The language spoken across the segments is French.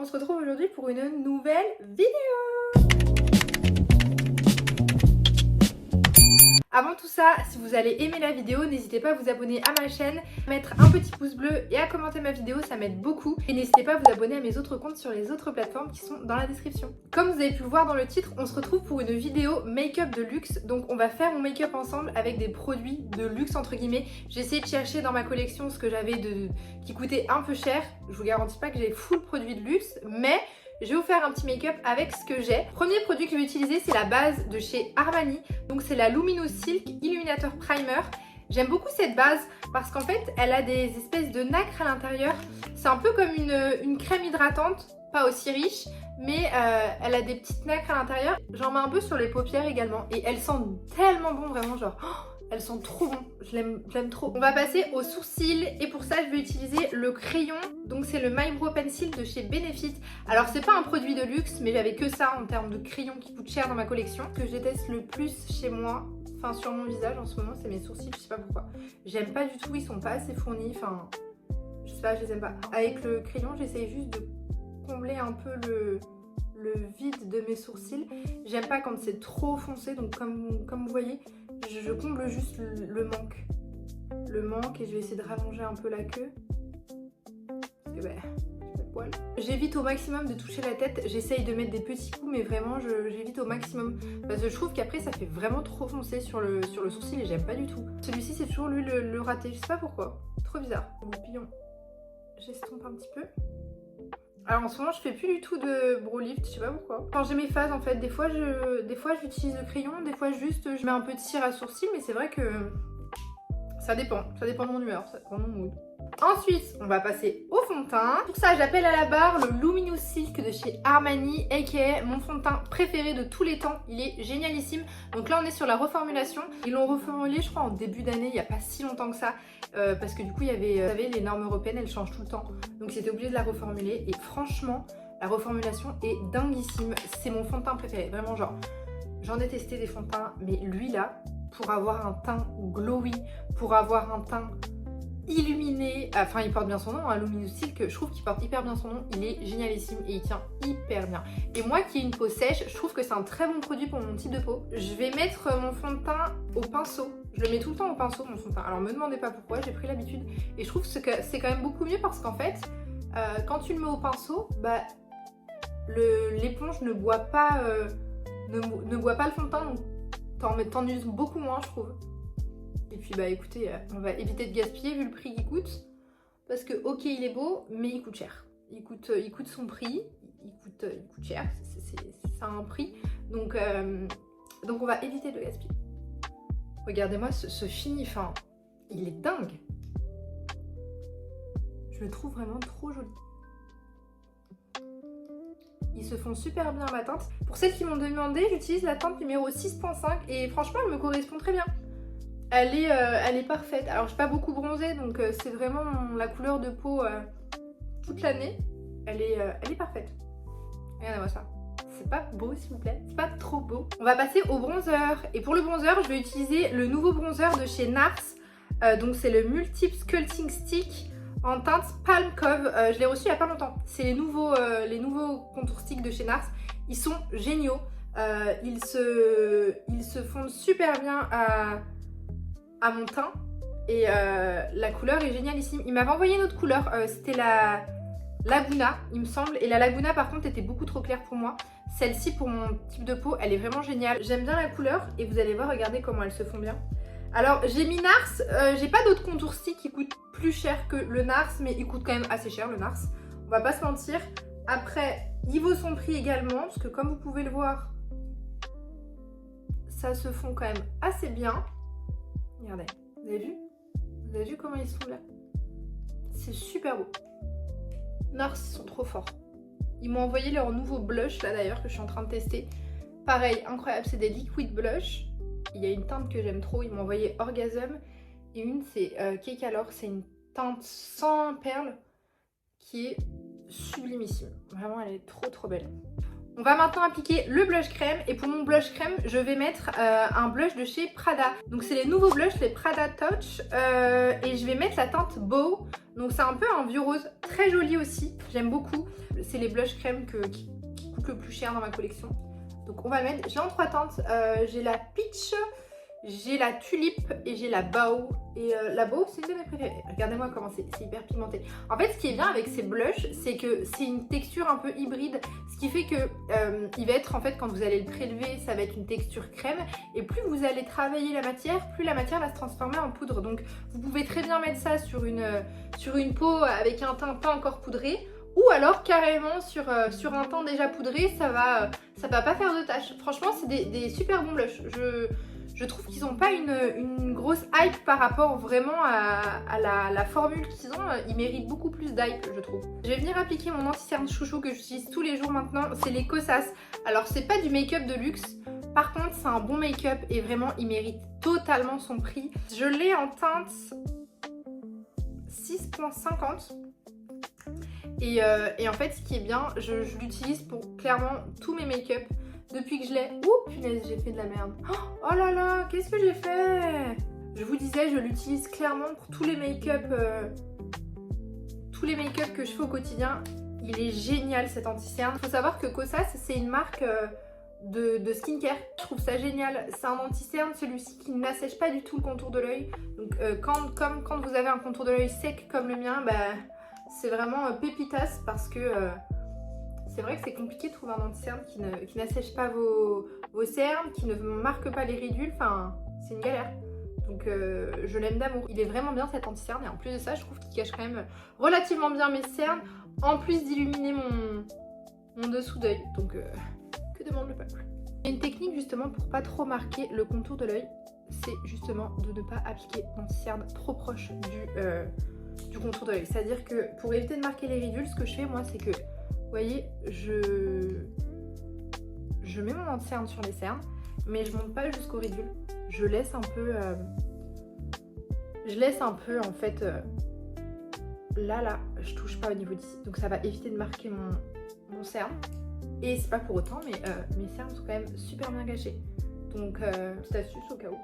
se retrouve aujourd'hui pour une nouvelle vidéo. Avant tout ça, si vous allez aimer la vidéo, n'hésitez pas à vous abonner à ma chaîne, à mettre un petit pouce bleu et à commenter ma vidéo, ça m'aide beaucoup. Et n'hésitez pas à vous abonner à mes autres comptes sur les autres plateformes qui sont dans la description. Comme vous avez pu le voir dans le titre, on se retrouve pour une vidéo make-up de luxe. Donc on va faire mon make-up ensemble avec des produits de luxe entre guillemets. J'ai essayé de chercher dans ma collection ce que j'avais qui coûtait un peu cher. Je vous garantis pas que j'ai full produit de luxe, mais je vais vous faire un petit make-up avec ce que j'ai. Premier produit que je vais utiliser, c'est la base de chez Armani. Donc c'est la Luminous Silk Illuminator Primer. J'aime beaucoup cette base parce qu'en fait, elle a des espèces de nacre à l'intérieur. C'est un peu comme une crème hydratante, pas aussi riche, mais elle a des petites nacres à l'intérieur. J'en mets un peu sur les paupières également et elles sentent tellement bon, vraiment genre... elles sont trop bon, je l'aime trop. On va passer aux sourcils et pour ça je vais utiliser le crayon. Donc c'est le My Brow Pencil de chez Benefit. Alors c'est pas un produit de luxe mais j'avais que ça en termes de crayon qui coûte cher dans ma collection. Ce que je déteste le plus chez moi, enfin sur mon visage en ce moment, c'est mes sourcils, je sais pas pourquoi. J'aime pas du tout, ils sont pas assez fournis, enfin je sais pas, je les aime pas. Avec le crayon j'essaye juste de combler un peu le vide de mes sourcils. J'aime pas quand c'est trop foncé, donc comme vous voyez, je comble juste le manque. Le manque et je vais essayer de rallonger un peu la queue. Parce que j'ai pas de poils. J'évite au maximum de toucher la tête. J'essaye de mettre des petits coups, mais vraiment j'évite au maximum. Parce que je trouve qu'après ça fait vraiment trop foncé sur le sourcil et j'aime pas du tout. Celui-ci c'est toujours lui le raté, je sais pas pourquoi. Trop bizarre. Le pillon, j'estompe un petit peu. Alors en ce moment je fais plus du tout de brow lift, je sais pas pourquoi. Quand j'ai mes phases en fait, des fois j'utilise le crayon, des fois juste je mets un peu de cire à sourcil, mais c'est vrai que ça dépend de mon humeur, ça dépend de mon mood. Ensuite, on va passer au fond de teint. Pour ça, j'appelle à la barre le Luminous Silk de chez Armani, aka mon fond de teint préféré de tous les temps. Il est génialissime. Donc là, on est sur la reformulation. Ils l'ont reformulé, je crois, en début d'année, il n'y a pas si longtemps que ça. Parce que du coup, il y avait, vous savez, les normes européennes, elles changent tout le temps. Donc c'était obligé de la reformuler. Et franchement, la reformulation est dinguissime. C'est mon fond de teint préféré. Vraiment, genre, j'en ai testé des fonds de teint, mais lui là, pour avoir un teint glowy, pour avoir un teint illuminé, enfin il porte bien son nom, hein, Luminous Silk, je trouve qu'il porte hyper bien son nom, il est génialissime et il tient hyper bien. Et moi qui ai une peau sèche, je trouve que c'est un très bon produit pour mon type de peau. Je vais mettre mon fond de teint au pinceau, je le mets tout le temps au pinceau mon fond de teint, alors me demandez pas pourquoi, j'ai pris l'habitude et je trouve que c'est quand même beaucoup mieux parce qu'en fait, quand tu le mets au pinceau, bah, l'éponge ne boit pas, ne boit pas le fond de teint, donc t'en uses beaucoup moins je trouve. Et puis bah écoutez, on va éviter de gaspiller vu le prix qu'il coûte. Parce que ok il est beau, mais il coûte cher. Il coûte son prix, il coûte cher, ça a un prix. Donc on va éviter de gaspiller. Regardez-moi ce fini, enfin, il est dingue. Je le trouve vraiment trop joli. Ils se font super bien ma teinte. Pour celles qui m'ont demandé, j'utilise la teinte numéro 6.5 et franchement elle me correspond très bien. Elle est parfaite. Alors je suis pas beaucoup bronzée donc c'est vraiment la couleur de peau toute l'année. Elle est parfaite. Regardez-moi ça. C'est pas beau s'il vous plaît? C'est pas trop beau. On va passer au bronzer. Et pour le bronzer, je vais utiliser le nouveau bronzer de chez NARS. Donc c'est le Multiple Sculpting Stick en teinte Palm Cove. Je l'ai reçu il y a pas longtemps. C'est les nouveaux contours sticks de chez NARS. Ils sont géniaux. Ils se fondent super bien à mon teint et la couleur est génialissime. Il m'avait envoyé une autre couleur, c'était la Laguna il me semble, et la Laguna par contre était beaucoup trop claire pour moi. Celle-ci pour mon type de peau elle est vraiment géniale. J'aime bien la couleur et vous allez voir, regardez comment elles se font bien. Alors j'ai mis NARS, j'ai pas d'autres contours sticks qui coûtent plus cher que le NARS, mais il coûte quand même assez cher le NARS, on va pas se mentir. Après il vaut son prix également parce que comme vous pouvez le voir ça se fond quand même assez bien. Regardez, vous avez vu? Vous avez vu comment ils sont là? C'est super beau. NARS sont trop forts. Ils m'ont envoyé leur nouveau blush là d'ailleurs que je suis en train de tester. Pareil, incroyable, c'est des liquid blush. Il y a une teinte que j'aime trop, ils m'ont envoyé Orgasm. Et une c'est Cake Alors, c'est une teinte sans perles qui est sublimissime. Vraiment elle est trop belle. On va maintenant appliquer le blush crème et pour mon blush crème je vais mettre un blush de chez Prada. Donc c'est les nouveaux blushs, les Prada Touch et je vais mettre la teinte Bow. Donc c'est un peu un vieux rose, très joli aussi, j'aime beaucoup. c'est les blushs crème qui coûtent le plus cher dans ma collection. Donc on va le mettre. J'ai en 3 teintes. J'ai la Peach, j'ai la Tulipe et j'ai la Bao. Et la Bao, c'est une de mes préférées. Regardez-moi comment c'est hyper pigmenté. En fait, ce qui est bien avec ces blushs, c'est que c'est une texture un peu hybride. Ce qui fait que il va être, en fait, quand vous allez le prélever, ça va être une texture crème. Et plus vous allez travailler la matière, plus la matière va se transformer en poudre. Donc vous pouvez très bien mettre ça sur une peau avec un teint pas encore poudré. Ou alors carrément sur un teint déjà poudré, ça va pas faire de taches. Franchement, c'est des super bons blushs. Je trouve qu'ils n'ont pas une grosse hype par rapport vraiment à la formule qu'ils ont. Ils méritent beaucoup plus d'hype, je trouve. Je vais venir appliquer mon anti-cerne chouchou que j'utilise tous les jours maintenant. C'est les Kosas. Alors, c'est pas du make-up de luxe. Par contre, c'est un bon make-up et vraiment, il mérite totalement son prix. Je l'ai en teinte 6,50. Et en fait, ce qui est bien, je l'utilise pour clairement tous mes make-up. Depuis que je l'ai... Ouh, punaise, j'ai fait de la merde. Oh là là, qu'est-ce que j'ai fait? Je vous disais, je l'utilise clairement pour tous les make-up que je fais au quotidien. Il est génial cet anti-cerne. Il faut savoir que Kosas, c'est une marque de skincare. Je trouve ça génial. C'est un anti-cerne, celui-ci qui n'assèche pas du tout le contour de l'œil. Donc quand vous avez un contour de l'œil sec comme le mien, bah, c'est vraiment pépitas parce que... c'est vrai que c'est compliqué de trouver un anti-cerne qui n'assèche pas vos cernes, qui ne marque pas les ridules, enfin c'est une galère. Donc je l'aime d'amour. Il est vraiment bien cet anti-cerne et en plus de ça je trouve qu'il cache quand même relativement bien mes cernes, en plus d'illuminer mon dessous d'œil. Donc que demande le peuple? Il y a une technique justement pour pas trop marquer le contour de l'œil, c'est justement de ne pas appliquer l'anti-cerne trop proche du contour de l'œil. C'est-à-dire que pour éviter de marquer les ridules, ce que je fais moi c'est que vous voyez, je mets mon anti-cerne sur les cernes, mais je monte pas jusqu'au ridule. Je laisse un peu en fait, là, je touche pas au niveau d'ici. Donc ça va éviter de marquer mon cerne. Et c'est pas pour autant, mais mes cernes sont quand même super bien cachées. Donc petite astuce au cas où.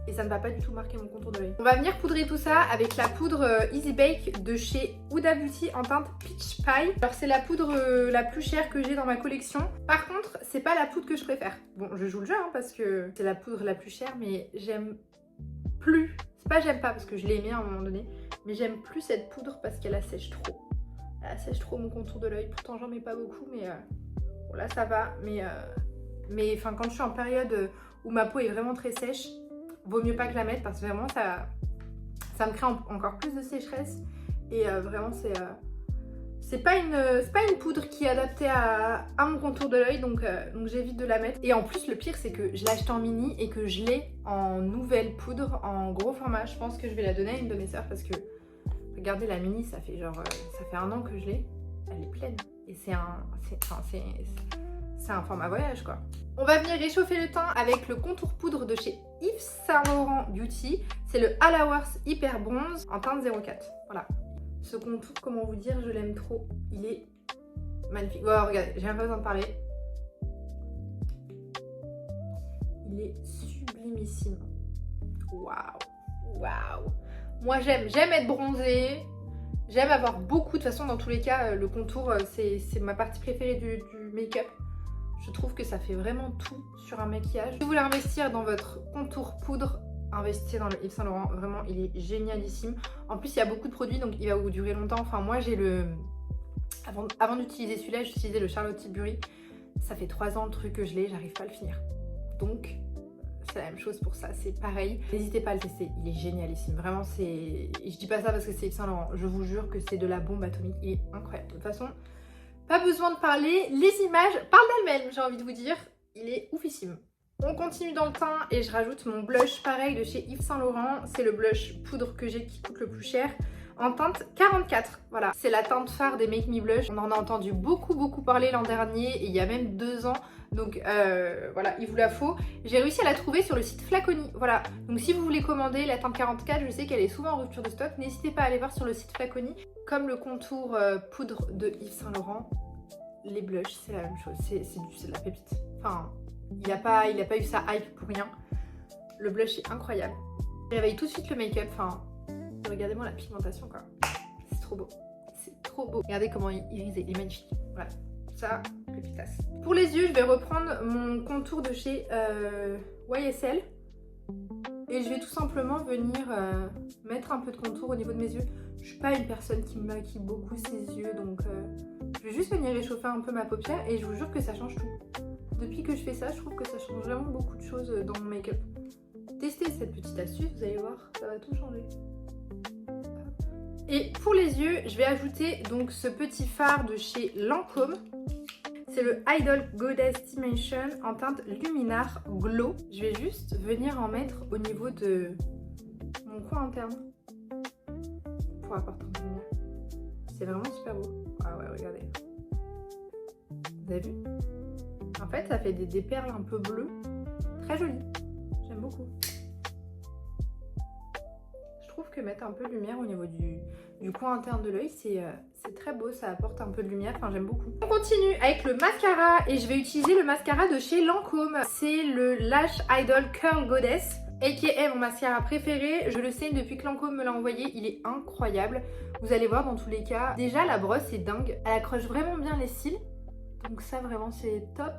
Et ça ne va pas du tout marquer mon contour de l'œil. On va venir poudrer tout ça avec la poudre Easy Bake de chez Huda Beauty en teinte Peach Pie. Alors c'est la poudre la plus chère que j'ai dans ma collection. Par contre, c'est pas la poudre que je préfère. Bon, je joue le jeu hein, parce que c'est la poudre la plus chère, mais j'aime plus. C'est pas j'aime pas parce que je l'ai aimée à un moment donné, mais j'aime plus cette poudre parce qu'elle assèche trop. Elle assèche trop mon contour de l'œil. Pourtant j'en mets pas beaucoup, mais bon là ça va. Mais enfin quand je suis en période où ma peau est vraiment très sèche, vaut mieux pas que je la mette parce que vraiment ça me crée encore plus de sécheresse et vraiment c'est pas une poudre qui est adaptée à mon contour de l'œil, donc j'évite de la mettre. Et en plus le pire c'est que je l'ai acheté en mini et que je l'ai en nouvelle poudre en gros format. Je pense que je vais la donner à une de mes sœurs parce que regardez la mini, ça fait genre ça fait 1 an que je l'ai, elle est pleine et c'est un format voyage quoi. On va venir réchauffer le teint avec le contour poudre de chez Yves Saint Laurent Beauty. C'est le All Hours Hyper Bronze en teinte 04. Voilà. Ce contour, comment vous dire, je l'aime trop. Il est magnifique. Bon, regardez, j'ai même pas besoin de parler. Il est sublimissime. Waouh. Waouh. Moi j'aime être bronzée. J'aime avoir beaucoup, de toute façon dans tous les cas, le contour c'est ma partie préférée du make-up. Je trouve que ça fait vraiment tout sur un maquillage. Si vous voulez investir dans votre contour poudre, investissez dans le Yves Saint Laurent. Vraiment, il est génialissime. En plus, il y a beaucoup de produits, donc il va vous durer longtemps. Enfin, moi, j'ai le... Avant d'utiliser celui-là, j'utilisais le Charlotte Tilbury. Ça fait 3 ans le truc que je l'ai, j'arrive pas à le finir. Donc, c'est la même chose pour ça, c'est pareil. N'hésitez pas à le tester, il est génialissime. Vraiment, c'est... Je dis pas ça parce que c'est Yves Saint Laurent. Je vous jure que c'est de la bombe atomique. Il est incroyable. De toute façon... pas besoin de parler, les images parlent d'elles-mêmes, j'ai envie de vous dire. Il est oufissime. On continue dans le teint et je rajoute mon blush pareil de chez Yves Saint Laurent. C'est le blush poudre que j'ai qui coûte le plus cher en teinte 44. Voilà, c'est la teinte phare des Make Me Blush. On en a entendu beaucoup parler l'an dernier et il y a même 2 ans. Donc voilà, il vous la faut. J'ai réussi à la trouver sur le site Flaconi. Voilà, donc si vous voulez commander la teinte 44, je sais qu'elle est souvent en rupture de stock. N'hésitez pas à aller voir sur le site Flaconi. Comme le contour poudre de Yves Saint Laurent, les blushs c'est la même chose. C'est de la pépite. Enfin, il n'a pas eu sa hype pour rien. Le blush est incroyable. Il réveille tout de suite le make-up. Enfin, regardez-moi la pigmentation quoi. C'est trop beau. C'est trop beau. Regardez comment il est irisé, il est magnifique. Voilà, ça, pépitasse. Pour les yeux, je vais reprendre mon contour de chez YSL. Et je vais tout simplement venir mettre un peu de contour au niveau de mes yeux. Je suis pas une personne qui maquille beaucoup ses yeux, donc je vais juste venir réchauffer un peu ma paupière et je vous jure que ça change tout. Depuis que je fais ça, je trouve que ça change vraiment beaucoup de choses dans mon make-up. Testez cette petite astuce, vous allez voir, ça va tout changer. Et pour les yeux, je vais ajouter donc ce petit fard de chez Lancôme. C'est le Idol Goddess Dimension en teinte Luminar Glow. Je vais juste venir en mettre au niveau de mon coin interne pour apporter un peu de lumière. C'est vraiment super beau. Ah ouais, regardez. Vous avez vu? En fait, ça fait des perles un peu bleues. Très jolies. J'aime beaucoup. Je trouve que mettre un peu de lumière au niveau du coin interne de l'œil, c'est très beau, ça apporte un peu de lumière, enfin j'aime beaucoup. On continue avec le mascara et je vais utiliser le mascara de chez Lancôme. C'est le Lash Idol Curl Goddess, aka mon mascara préféré. Je le sais depuis que Lancôme me l'a envoyé, il est incroyable. Vous allez voir dans tous les cas. Déjà la brosse est dingue, elle accroche vraiment bien les cils. Donc ça vraiment c'est top.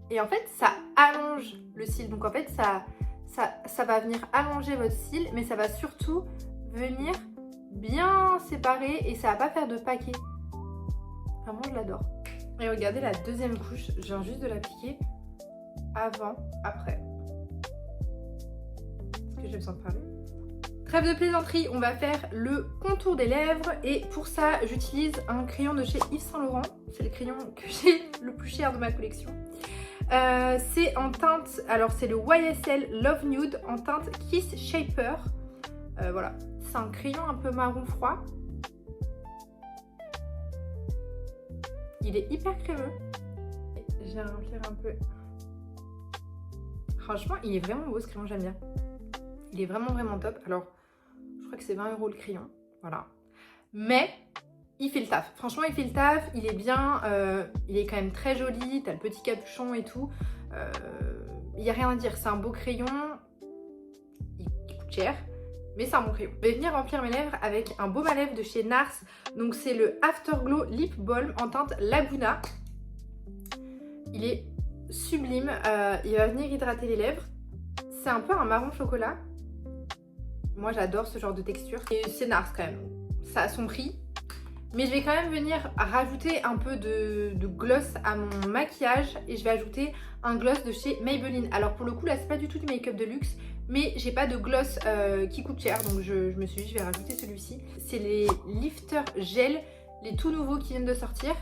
Et en fait ça allonge le cil, donc en fait ça va venir allonger votre cil, mais ça va surtout venir bien séparer et ça va pas faire de paquet. Vraiment je l'adore. Et regardez la deuxième couche, je viens juste de l'appliquer avant, après. Est-ce que j'ai besoin de parler? Trêve de plaisanterie, on va faire le contour des lèvres et pour ça j'utilise un crayon de chez Yves Saint Laurent. C'est le crayon que j'ai le plus cher de ma collection. C'est en teinte, alors c'est le YSL Love Nude en teinte Kiss Shaper. Voilà, c'est un crayon un peu marron froid. Il est hyper crémeux. Je vais remplir un peu. Franchement, il est vraiment beau ce crayon, j'aime bien. Il est vraiment top. Alors, je crois que c'est 20 € le crayon. Voilà. Mais il fait le taf. Franchement, il fait le taf. Il est bien. Il est quand même très joli. T'as le petit capuchon et tout. Il n'y a rien à dire. C'est un beau crayon. Il coûte cher. Mais c'est un bon crayon. Je vais venir remplir mes lèvres avec un baume à lèvres de chez NARS. Donc c'est le Afterglow Lip Balm en teinte Laguna. Il est sublime. Il va venir hydrater les lèvres. C'est un peu un marron chocolat. Moi j'adore ce genre de texture. Et c'est NARS quand même. Ça a son prix. Mais je vais quand même venir rajouter un peu de gloss à mon maquillage. Et je vais ajouter un gloss de chez Maybelline. Alors pour le coup là c'est pas du tout du make-up de luxe. Mais j'ai pas de gloss qui coûte cher. Donc je me suis dit je vais rajouter celui-ci. C'est les Lifter Gel. Les tout nouveaux qui viennent de sortir.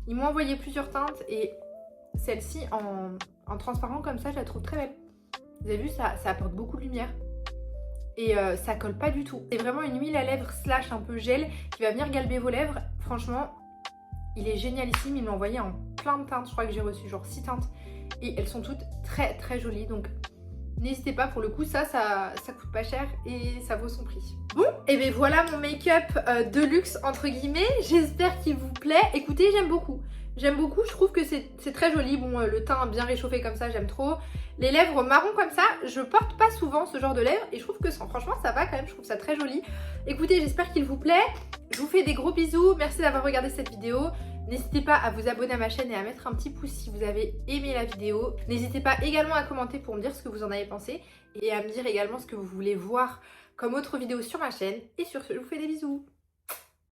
Ils m'ont envoyé plusieurs teintes. Et celle-ci en transparent comme ça je la trouve très belle. Vous avez vu ça apporte beaucoup de lumière. Et ça colle pas du tout. C'est vraiment une huile à lèvres slash un peu gel qui va venir galber vos lèvres. Franchement, il est génialissime. Il m'a envoyé en plein de teintes. Je crois que j'ai reçu genre 6 teintes. Et elles sont toutes très jolies. Donc n'hésitez pas, pour le coup, ça coûte pas cher et ça vaut son prix. Bon, et bien voilà mon make-up de luxe entre guillemets. J'espère qu'il vous plaît. Écoutez, j'aime beaucoup. J'aime beaucoup, je trouve que c'est très joli. Bon, le teint bien réchauffé comme ça, j'aime trop. Les lèvres marron comme ça, je porte pas souvent ce genre de lèvres et je trouve que franchement ça va quand même, je trouve ça très joli. Écoutez, j'espère qu'il vous plaît. Je vous fais des gros bisous, merci d'avoir regardé cette vidéo. N'hésitez pas à vous abonner à ma chaîne et à mettre un petit pouce si vous avez aimé la vidéo. N'hésitez pas également à commenter pour me dire ce que vous en avez pensé et à me dire également ce que vous voulez voir comme autre vidéo sur ma chaîne. Et sur ce, je vous fais des bisous.